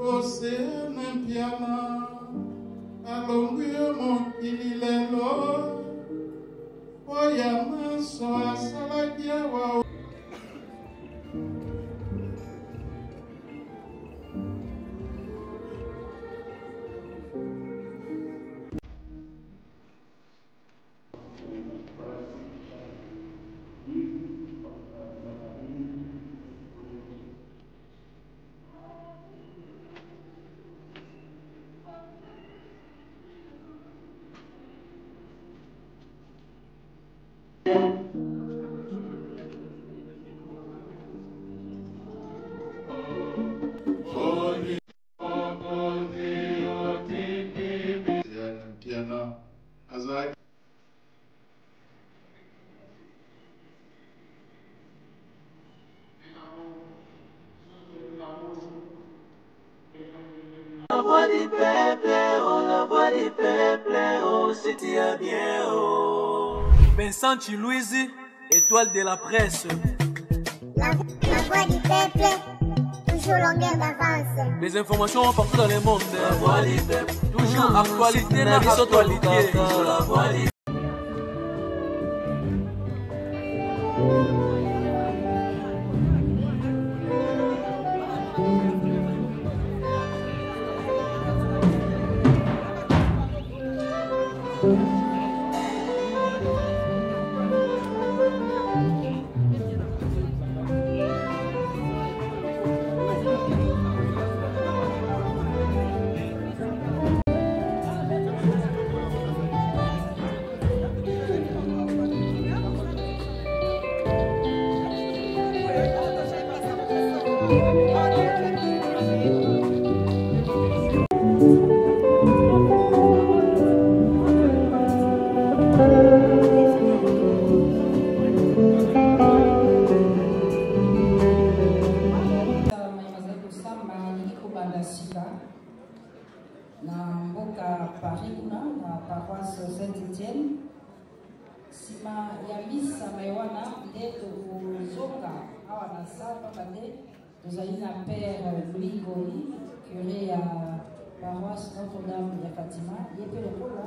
Océane Piana, alongue mon kililelo, oyama so asalagia wa. La voix du peuple, oh la voix du peuple, oh si tu es bien, oh. Vincent Chilouise, étoile de la presse. La voix du peuple, toujours longueur d'avance. Les informations partout dans le monde. La voix du peuple, toujours actualité, la actualité. La voix du na mboka Paris na paroisse Saint-Étienne sima ya misa maiwana nde tozoka awa na sapa bande tozali na père Louis Goli curé ya paroisse Notre-Dame ya Fatima ye mpe lokola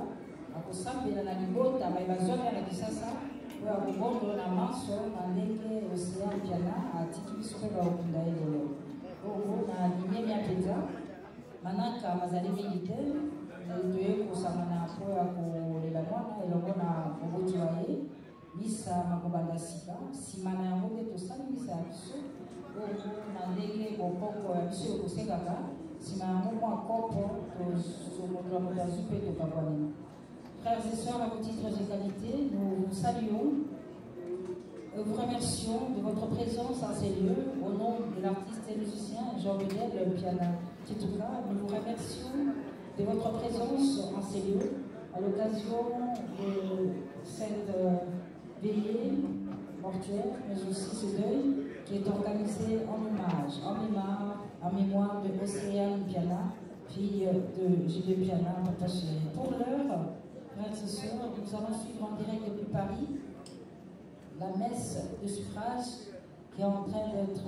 akosambela na libota mai bazwami na kisasa oyo akobondo na maso na ndenge Océane Piana atiki biso mpe baokunda ye lelo oyo na linyemi ya mpenza manaka mazali militaire toye kosangana mpo ya kolela mwana elongo na moboti wa ye misa makobanda sika nsima na yango nde tosali misa ya biso oyo na ndenge bokoko ya biso ekosengaka nsima yango mwa kopo moto ya moto azwi mpe tokabwanema. Frères et sœurs, à vos titres et qualités, nous vous saluons et vous remercions de votre présence en ces lieux au nom de l'artiste et musicien Jean-Bedel Piana Tchitouka. Nous vous remercions de votre présence en ces lieux à l'occasion de cette veillée mortuaire, mais aussi ce deuil qui est organisé en hommage, en mémoire de Océane Piana, fille de J.B. Piana, papa chéri. Pour l'heure, frères et sœurs, nous allons suivre en direct depuis Paris la messe de suffrage qui est en train d'être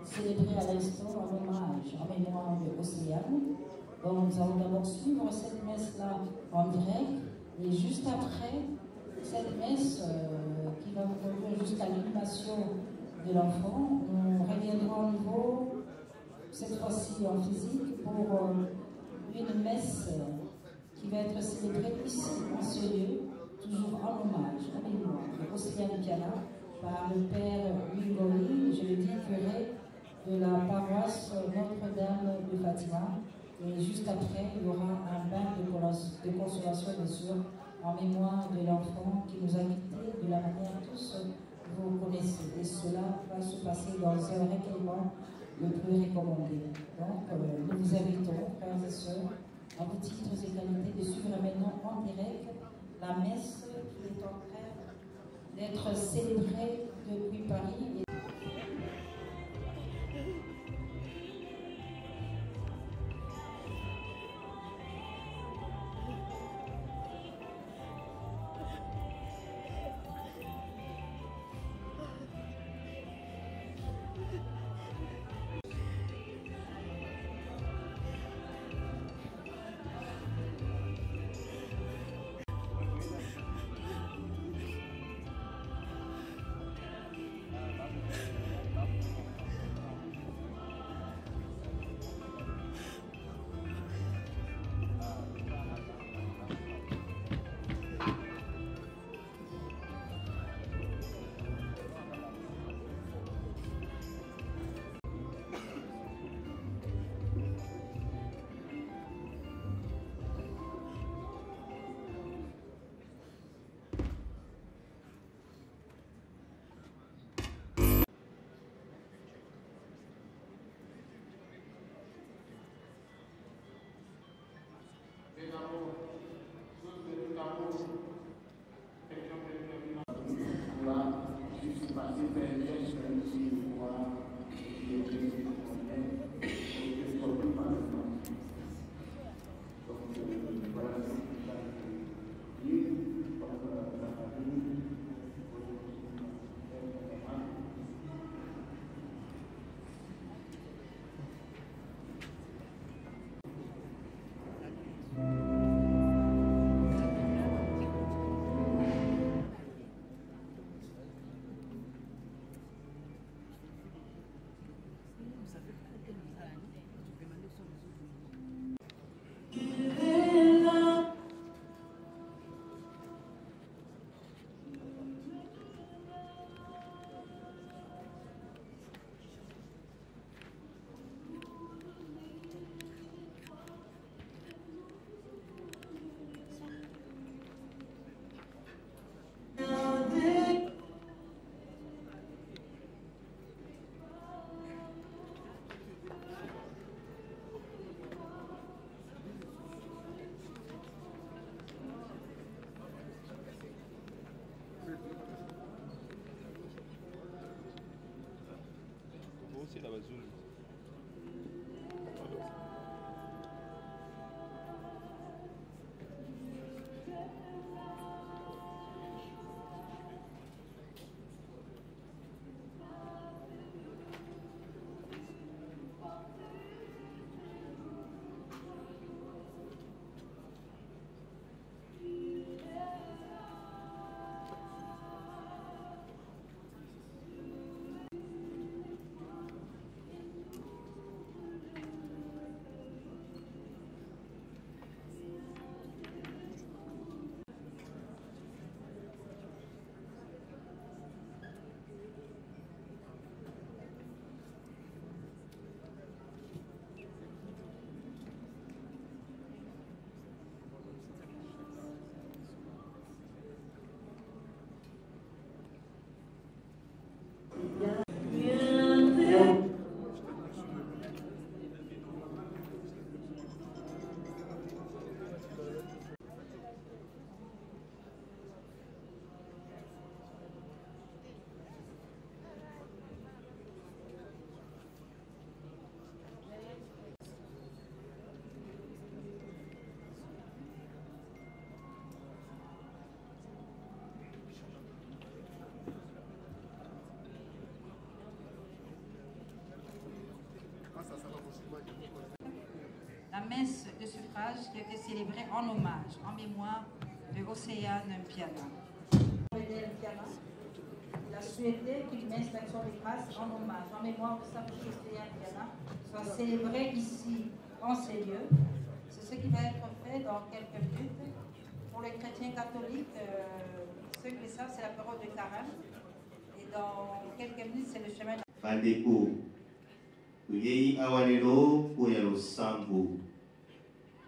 célébrée à l'instant en hommage, en mémoire de Océane. Donc nous allons d'abord suivre cette messe-là en direct et juste après cette messe qui va nous conduire jusqu'à l'inhumation de l'enfant, on reviendra au niveau, cette fois-ci en physique, pour une messe qui va être célébrée ici, en ce lieu, toujours en hommage, en mémoire de Océane Piana, par le père Louis Goli, je le dis, curé de la paroisse Notre-Dame de Fatima. Et juste après, il y aura un bain de consolation, bien sûr, en mémoire de l'enfant qui nous a quittés de la manière tous vous connaissez. Et cela va se passer dans un recueillement le plus recommandé. Donc, nous vous invitons, frères et sœurs, à vos titres et qualités, de suivre maintenant en direct la messe qui est en train d'être célébrée depuis Paris. La messe de suffrage qui a été célébrée en hommage, en mémoire de Océane Mpiana. Il a souhaité qu'une messe d'action de grâce en hommage, en mémoire de sa fille Océane Mpiana, soit célébrée ici, en ces lieux. C'est ce qui va être fait dans quelques minutes. Pour les chrétiens catholiques, ceux qui le savent, c'est la parole de carême. Et dans quelques minutes, c'est le chemin de... Bandeko, kuyei awanelo kuyalo sambo.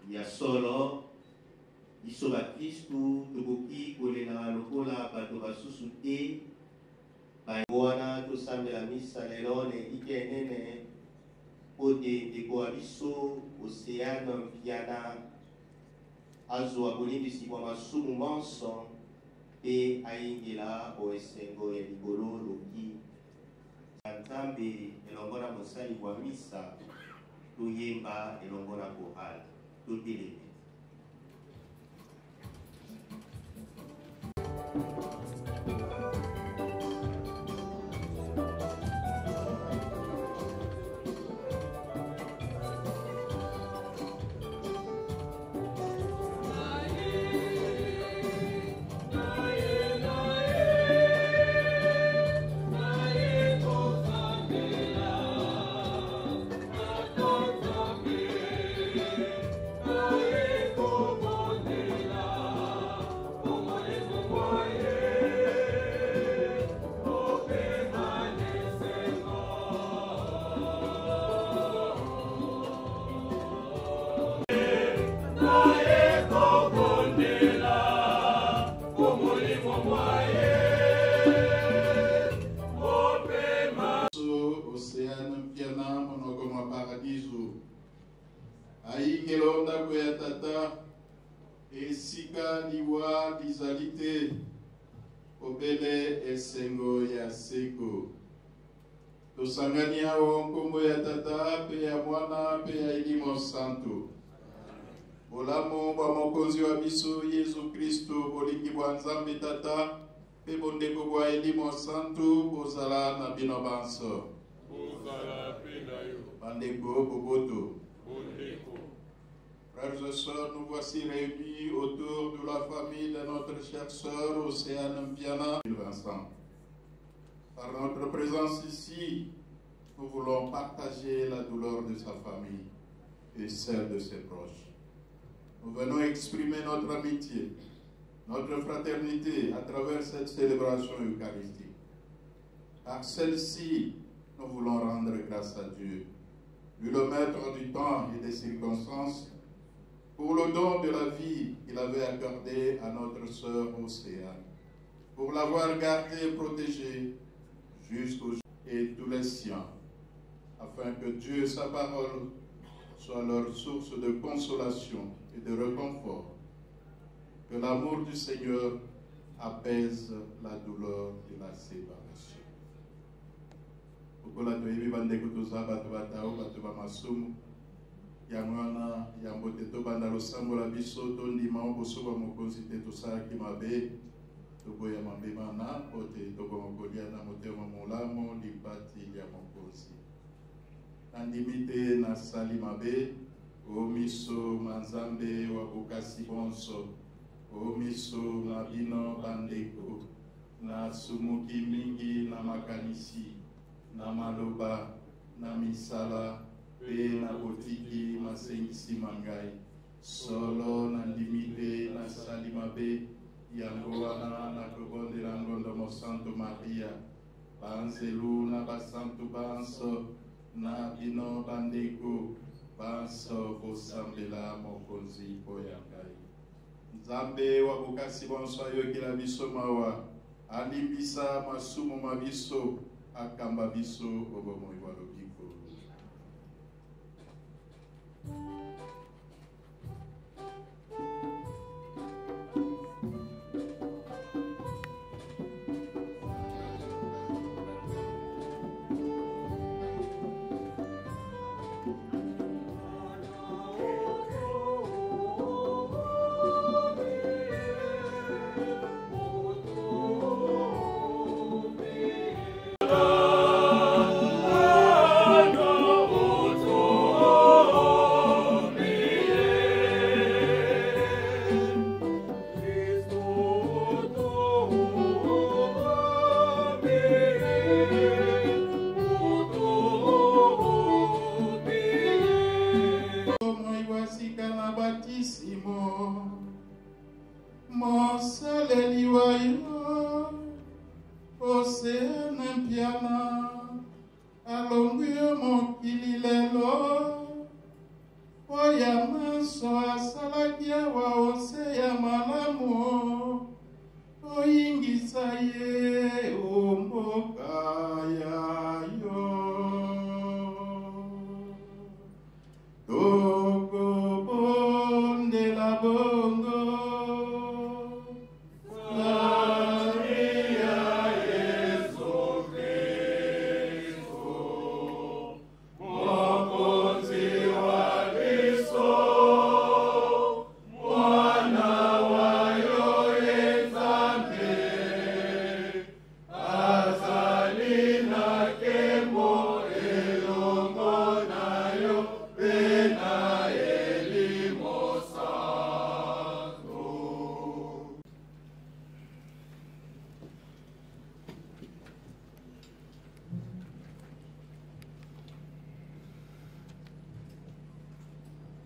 Ya solo, iso Kristu tubuki kulela lokola bato basusu te. Bawana to sambela misa lelo ne ikenene ode deko abiso Océane Mpiana azwa bolingisi kwa masumu manso pe aingela o esengo ya ligolo loki Nzambe elongona mosali wa misa tuyemba elongona kohal tuteleme. Océane Mpiana monogoma paradiso aingelo ndako ya tata esika liwa lizalite obele esengo ya seko tosangani awo nkombo ya tata pe ya mwana pe ya Elimo Santo bolamu bwa mokonzi wa biso Yesu Kristo bolingi bwa Nzambe tata pe bondeko bwa Elimo Santo bozala na bino banso. Bandeko Boboto. Frères et sœurs, nous voici réunis autour de la famille de notre chère sœur Océane Mpiana. Vincent. Par notre présence ici, nous voulons partager la douleur de sa famille et celle de ses proches. Nous venons exprimer notre amitié, notre fraternité à travers cette célébration eucharistique. Par celle-ci, nous voulons rendre grâce à Dieu, lui le maître du temps et des circonstances, pour le don de la vie qu'il avait accordé à notre sœur Océane, pour l'avoir gardée et protégée jusqu'au jour et tous les siens, afin que Dieu et sa parole soient leur source de consolation et de réconfort, que l'amour du Seigneur apaise la douleur de la séparation. Okola toyebi bandeko toza bato batao bato bamasumu yango wana yango te tobanda losambo la biso tondima oboso ba mokonzi te tosalaki mabe toboya mabema na po te tokoma kolia na motema molamo lipati ya mokonzi nandimi te nasali mabe o miso manzambe wa bokasi bonso o miso na bino bandeko na sumuki mingi na makanisi na maloba na misala pe na botiki masengisi mangai solo na ndimite na sali mabe yango wana na kobondela ngondo mo Santo Maria banzelu na basantu banso na bino bandeko banso bosambela mokonzi po ya ngai Nzambe wa bokasi bonso ayokela biso mawa alimbisa masumu mabiso akamba biso obomoi wa lobiko. Oh mosaleli wa yo oceane mpiana alongwi yo mokili lelo oya maso asalaki awa ose ya malamu oyingisa ye omboka ya yo tokobondela bongo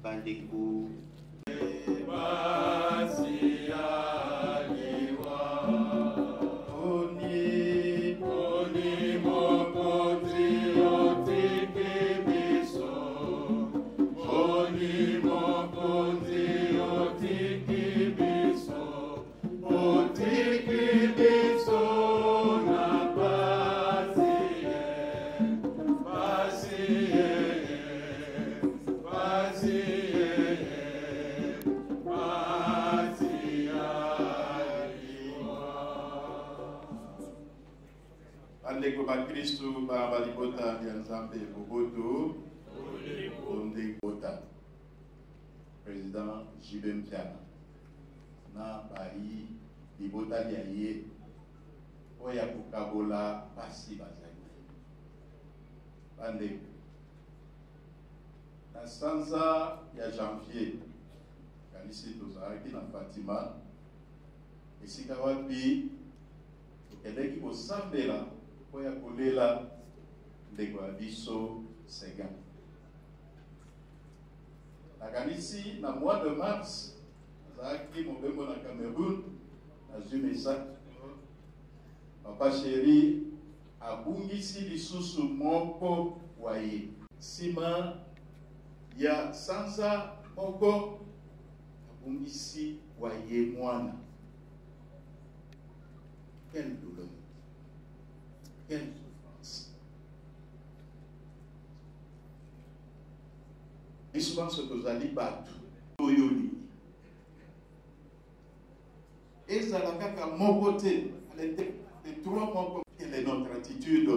bandeko bandeko bakristu balibota ya nzambe boboto onde bota président Jibe Mpiana na bari libota ya ye oya kokabola pasi bazali bandeko na sanza ya janvier kanisi tozalaki na Fatima esika wapi tokeleki kosambela oya kolela ndeko ya biso Segan. Nakanisi na mois de mars azalaki mobembo na Cameroun nazwi message papa chéri abungisi lisusu moko waye nsima ya sanza moko abungisi waye mwana. Quelle douleur, quelle souffrance. Et souvent ce que vous allez battre, et ça l'a fait à mon côté, elle était de trois mois. Quelle est notre attitude?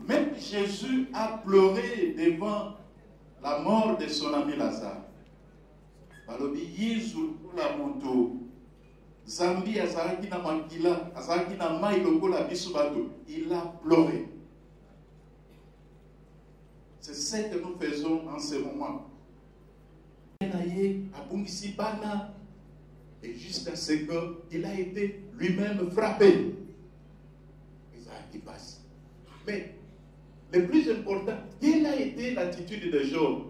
Même Jésus a pleuré devant la mort de son ami Lazare. Balobi Yesu la moto Zambi azalaki na makila azalaki na mai lokola biso bato, il a pleuré. C'est ce que nous faisons en ce moment. Et jusqu'à ce qu'il a été lui-même frappé. Isaac qui passe. Mais le plus important, quelle a été l'attitude de Job?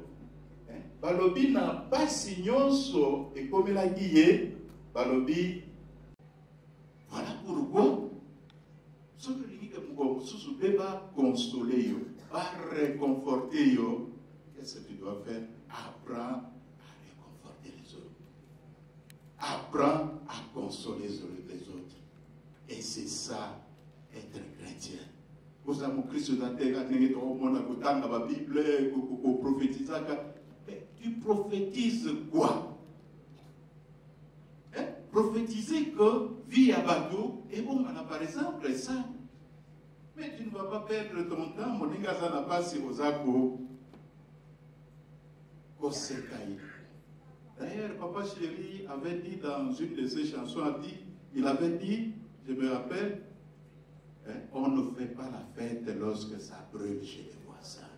Balobi n'a pas signé et comme il a dit, Balobi, voilà pourquoi ce que nous va consoler, va réconforter, qu'est-ce que tu dois faire? Apprends à réconforter les autres. Apprends à consoler les autres. Et c'est ça, être chrétien. Vous avez mon Christ dans la terre, la Bible, prophétise. Mais tu prophétises quoi? Hein? Prophétiser que vie à bateau, et bon, par exemple, ça. Mais tu ne vas pas perdre ton temps, mon ingasa n'a pas si aux accords. D'ailleurs, Papa Chéri avait dit dans une de ses chansons, il avait dit, je me rappelle, hein, on ne fait pas la fête lorsque ça brûle chez les voisins.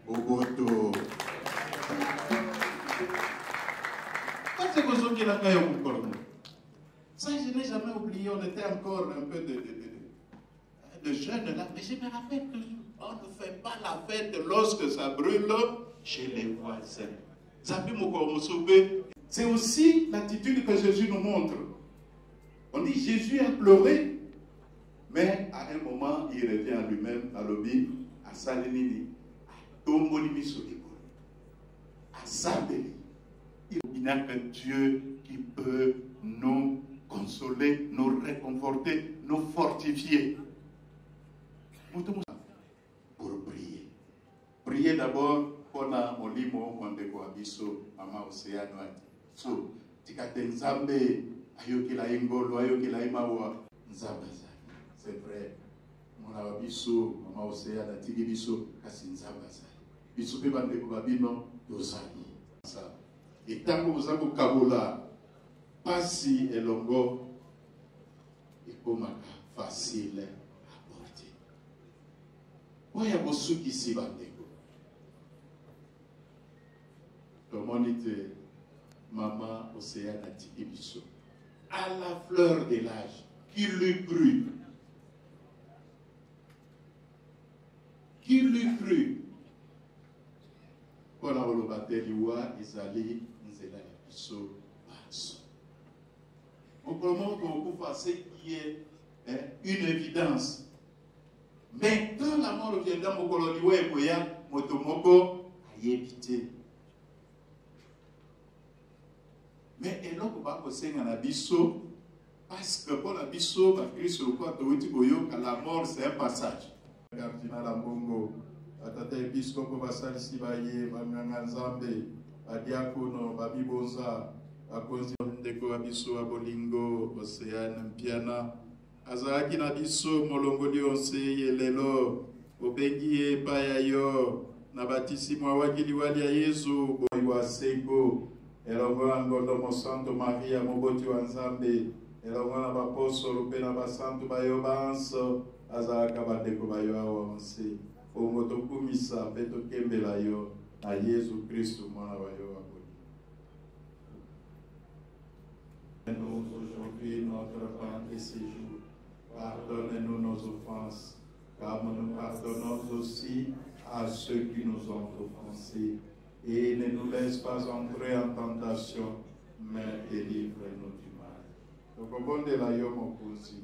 Boboto. Ça, je n'ai jamais oublié, on était encore un peu de jeûne là, mais je me rappelle qu'on ne fait pas la fête lorsque ça brûle chez les voisins. C'est aussi l'attitude que Jésus nous montre. On dit Jésus a pleuré, mais à un moment, il revient à lui-même, à l'obi, à Salenini, à Tombolimi Solikol, à Sabeli. Il n'y a que Dieu qui peut nous consoler, nous réconforter, nous fortifier. Pour prier. Prier d'abord pour la molimo mondeko abiso ama océano. So, tikate nzambe ayokila ingolo ayokila imawa nzambe. C'est vrai. Mon abiso ama océano tigi biso kasi nzambe. Biso pe bandeko babino yozani. Ça. Et tant que vous avez kabola pasi elongo ekomaka facile à porter. Oya bosuki si bandeko. Communauté maman Océane Atikibiso, à la fleur de l'âge, qui l'eût cru? Qui l'eût cru? Pour la Rolobateliwa, Isali, Nzela Biso, Banso. On commence qu'on peut faire ce qui est une évidence. Mais quand la mort reviendra, mon coloniwa et Boya, Motomoko, a évité. Mais et là, on va passer à l'abisso, parce que pour l'abisso, Christ le quoi, la mort, c'est un passage. Cardinal Ambongo, Atata Episcopo Basal Sibaye, Bamanga Nzambe, Adiakono, Babibonza, Akonzi Ndeko Abisso, Abolingo, Océane Mpiana, Azaki Nabisso, Molongoli Onseye, Lelo, Obengie, Payayo, Nabatisi Mwawagili Walia Yezu, Boiwa Sego, Elongona Ngodomo Santo Maria Moboti Wanzambe, Elongona Baposo Pena Basanto Bayo Banso, Azaka Bandeko Bayo Awansi, Omoto Kumisa, Beto Kembela Yo, a Jésus Christ, Mwana Bayo Abodi. Nous aujourd'hui notre pain de séjour, pardonnez-nous nos offenses, comme nous pardonnons aussi à ceux qui nous ont offensés. Et ne nous laisse pas entrer en tentation, mais délivre-nous du mal. Donc, au bon de la Yom aussi.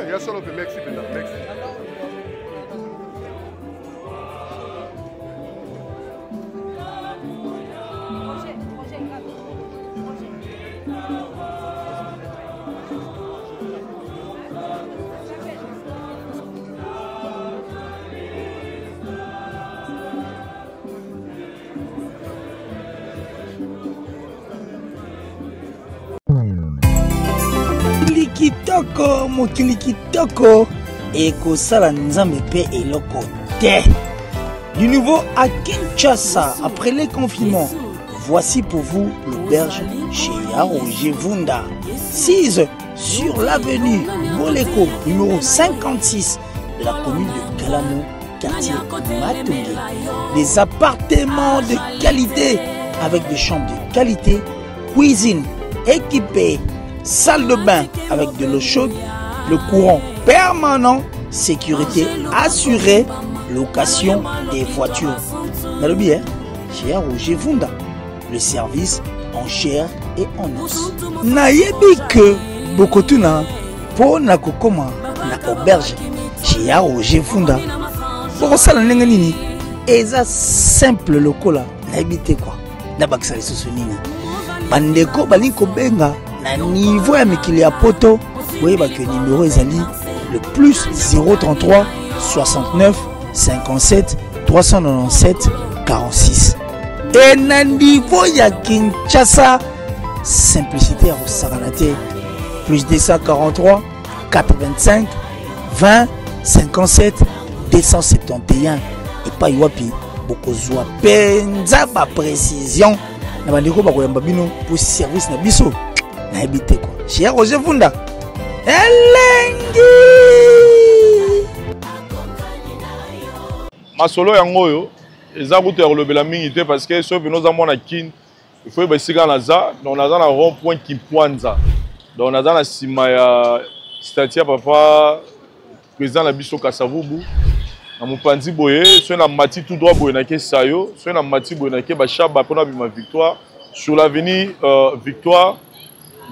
Ya solo de Mexico, Mexico. kitoko, mokili kitoko. Et kosala nzambe pe eloko te. Du nouveau à Kinshasa, après les confinements, voici pour vous l'auberge chez Roger Vunda. 6 sur l'avenue Boleko, numéro 56 de la commune de Kalamo, quartier Matungé. Des appartements de qualité avec des chambres de qualité, cuisine équipée, salle de bain avec de l'eau chaude, le courant permanent, sécurité assurée, location des voitures. Nalobi, chez Roger Vunda, le service en chair et en os. Nayebi que Bokotuna pour na kokoma na auberge chez Roger Vunda. Pour ça la nini eza simple lokola nayebi te quoi. Na bakisa lisusu nini. Bandeko balinko benga na niveau ya mikili ya poto. Oui, bah que numéro ezali le plus 033 69 57 397 46. Et na niveau ya Kinshasa, simplicité à Saranate, plus 243 85 20 57 271. Et pas yoapi, beaucoup zoa penza ba précision. Na bandeko ba koyamba bino pour service na biso. Na habité quoi. Chez Roger Vunda. Elengi masolo yango yo eza kutu ya kolobela mingi te parce que soki noza mwana kine il faut esika naza donc naza na rond point Kimpwanza donc naza na nsima ya statue ya papa président na biso Kasavubu na mopanzi boye soki na mati tout droit boye nake sayo soki na mati boye nake bashaba mpona bima victoire sur l'avenue Victoire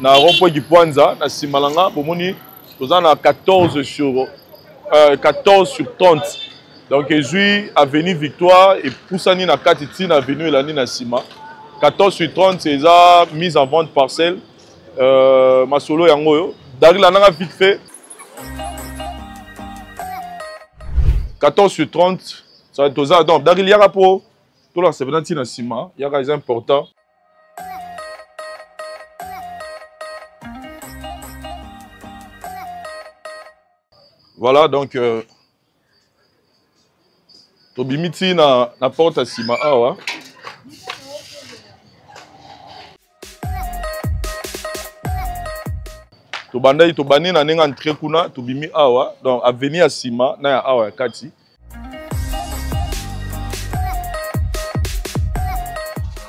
na rond-point Kimpwanza na simalanga bomoni toza na 14 sur 30 donc ezui avenue Victoire et poussani na katiti na avenue elani na sima 14 sur 30 c'est eza mise en vente parcelle masolo yango yo dari la nanga vite fait 14 sur 30 ça toza donc dari liaka po to la sevenanti na sima yaka est important. Voilà, donc, Tobimiti na porte à Sima Awa. Tobandai Tobani na nenga entrée kuna Tobimi Awa, donc avenue à Sima na ya Awa Kati.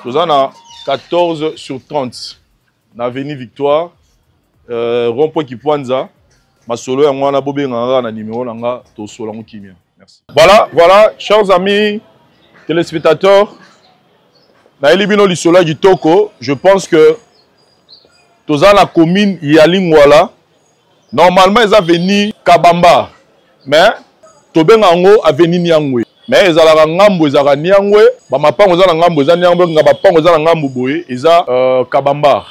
Tozana 14 sur 30 na avenue Victoire, rond-point Kimpwanza. Masolo ya mwana bobe nganga na numéro nanga to solo kimia. Merci. Voilà, chers amis téléspectateurs, na elibino lisola kitoko, je pense que toza la commune Yalingwala. Normalement ils venu Kabamba, mais tobenga ngo aveni Niangwe. Mais ezala ngambo ezala Niangwe, ba mapango ezala ngambo ezala Niangwe, ngaba pango ezala ngambo boye eza Kabamba.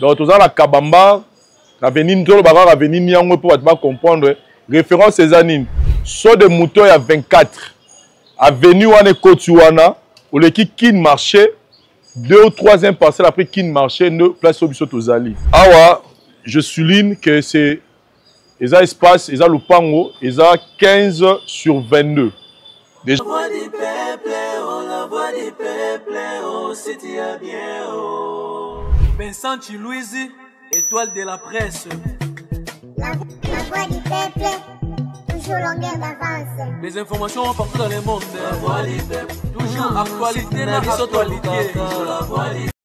Donc toza la Kabamba. Avenue Ntolo Baba avenue Niangwe pour pas comprendre référence ces années so de moto ya 24 avenue wana Kotuana ou le qui marché 2 ou 3e parcelle après qui marché ne place au biso tozali awa je souligne que c'est eza espace eza lupango eza 15 sur 22 déjà La voix du peuple, oh la voix du peuple, oh c'est bien oh Vincent Chilouizi, étoile de la presse. La voix du peuple, toujours longueur d'avance. Les informations partout dans le monde. La voix du peuple, toujours actualité, la actualité.